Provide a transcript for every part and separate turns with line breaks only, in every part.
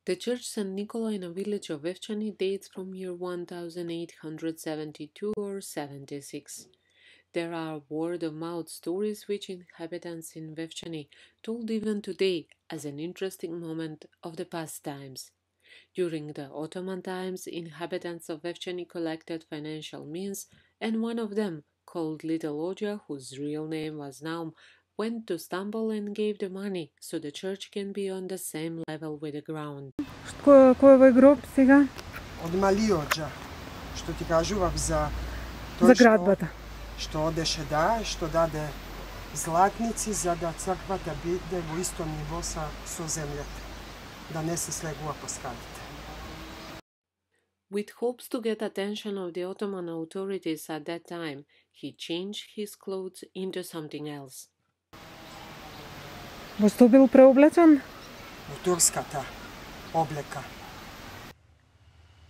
The church St. Nicola in a village of Vevchani dates from year 1872 or 76. There are word-of-mouth stories which inhabitants in Vevchani told even today as an interesting moment of the past times. During the Ottoman times, inhabitants of Vevchani collected financial means, and one of them, called Little Oja, whose real name was Naum, went to Istanbul and gave the money so the church can be on the same level with the ground.
Кој е овој гроб сега?
Од Малиоджа, што ти кажував за
За градбата.
Што одеше што даде златници за да црквата биде во исто ниво со земјата, да не се слегува по скалите.
With hopes to get attention of the Ottoman authorities at that time, he changed his clothes into something else.
Во што бил преоблечен?
Во турската облека.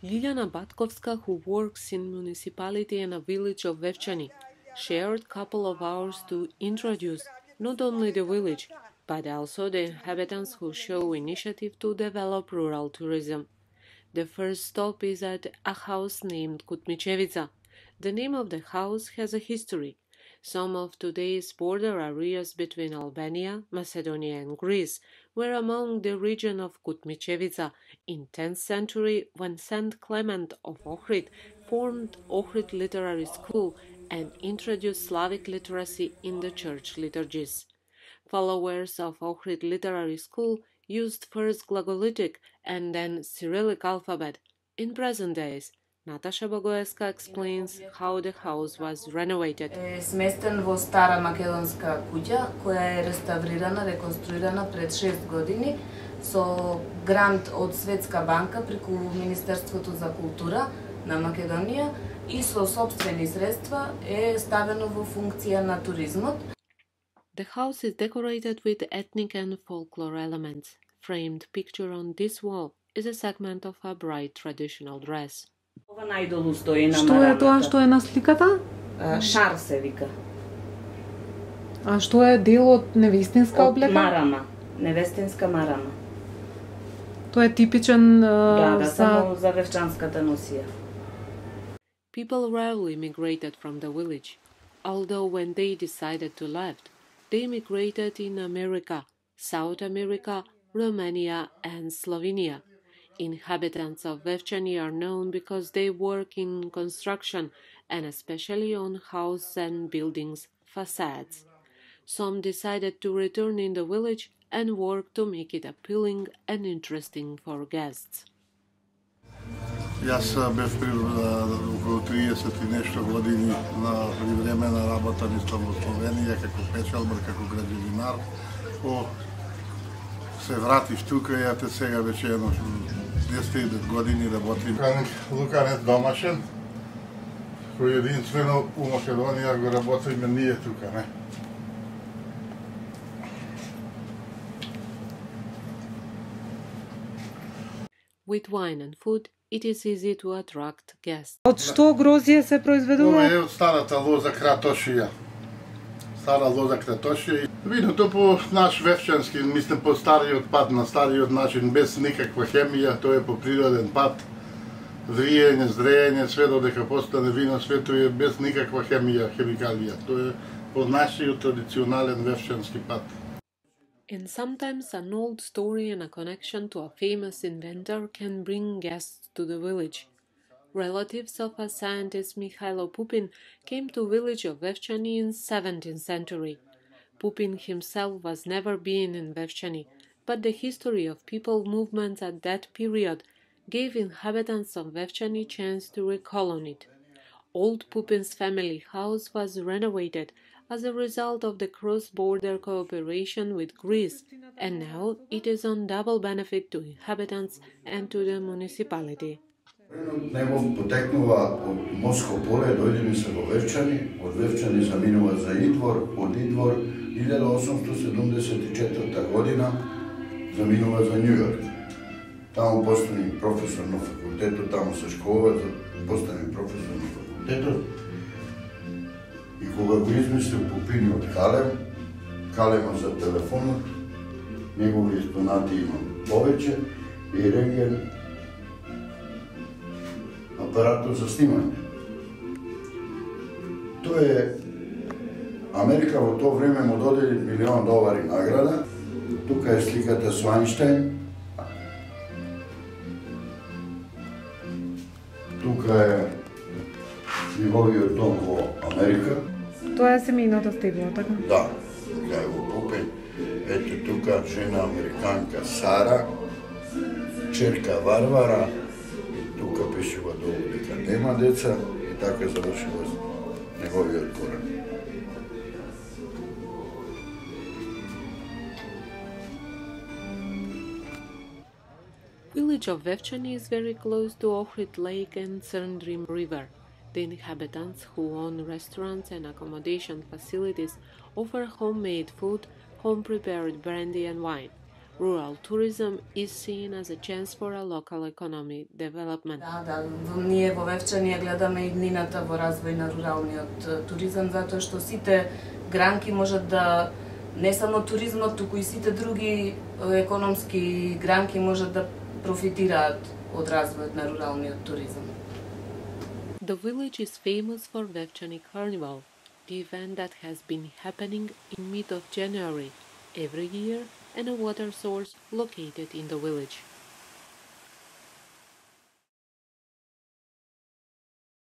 Ljiljana Batkovska, who works in municipality in a village of Vevchani, shared couple of hours to introduce not only the village, but also the inhabitants who show initiative to develop rural tourism. The first stop is at a house named Kutmichevica. The name of the house has a history. Some of today's border areas between Albania, Macedonia and Greece were among the region of Kutmichevica in 10th century when Saint Clement of Ohrid formed Ohrid Literary School and introduced Slavic literacy in the church liturgies. Followers of Ohrid Literary School used first Glagolitic and then Cyrillic alphabet. In present days, Natasha Bogoeska explains how the house was renovated.
Сместен во стара македонска куќа, која е реставрирана, реконструирана пред 6 години со грант од Светска банка преку Министерството за култура на Македонија и со сопствени средства е ставено во функција на туризмот.
The house is decorated with ethnic and folklore elements. Framed picture on this wall is a segment of a bright traditional dress.
Ова најдолу стои на
Што е тоа што е на сликата?
Шар се вика.
А што е дел од невестинска облека?
Марама, невестинска марама.
Тоа е типичен
само за вевчанската носија.
People rarely migrated from the village, although when they decided to leave, they migrated in America, South America, Romania and Slovenia. Inhabitants of Vevchani are known because they work in construction and especially on houses and buildings facades. Some decided to return in the village and work to make it appealing and interesting for guests.
Јас бев при околу 30 и нешто години при време на работа мислам во Словенија како печалбар, како граѓевинар. Се вратив тука и ете сега веќе едно 10 години работим. Луканец домашен, кој единствено у Македонија го работиме ние тука, не?
With wine and food, it is easy to attract guests.
Од што грозје се произведува?
Ова е од старата лоза кратошија. Стара лоза кратошија. Виното по наш вевчански, мислам по стариот пат, на стариот начин, без никаква хемија, тоа е по природен пат. Вриење, зреење, све додека постане вино, све тоа е без никаква хемија, хемикалија. Тоа е по нашиот традиционален вевчански пат.
And sometimes an old story and a connection to a famous inventor can bring guests to the village. Relatives of a scientist Mikhailo Pupin came to village of Vevchani in 17th century. Pupin himself was never been in Vevchani, but the history of people movements at that period gave inhabitants of Vevchani chance to recall on it. Old Pupin's family house was renovated as a result of the cross-border cooperation with Greece, and now it is on double benefit to inhabitants and to the municipality.
Него потекнува од Моско поле, дојде ми се во Вевчани, од Вевчани заминува за Идвор, од Идвор 1874 година заминува за Њујорк. Таму постани професор на факултетот, таму се школува, постани професор на факултетот. И кога го измислил Пупиниот калемот за телефонот, негови експонати имам повеќе, i rentgen aparatom za snimanje. To je Amerika v to vreme mu dodeli $1 milijon nagrada. Tukaj je slikata s Weinstein. Tukaj je неговиот дом во Америка.
Тоа е семејната стебла, така?
Да, тука е во Купен. Ето тука жена американка Сара, черка Варвара, и тука пишува долу дека нема деца и така завршува неговиот корен.
Village of Vevchani is very close to Ohrid Lake and Crndrim River. The inhabitants, who own restaurants and accommodation facilities, offer homemade food, home-prepared brandy and wine. Rural tourism is seen as a chance for a local economy development.
Да, ние во Вевчани гледаме иднината во развој на руралниот туризам, затоа што сите гранки можат да, не само туризмот, туку и сите други економски гранки можат да профитираат од развојот на руралниот туризам.
The village is famous for Vevchani Carnival, the event that has been happening in mid of January every year, and a water source located in the village.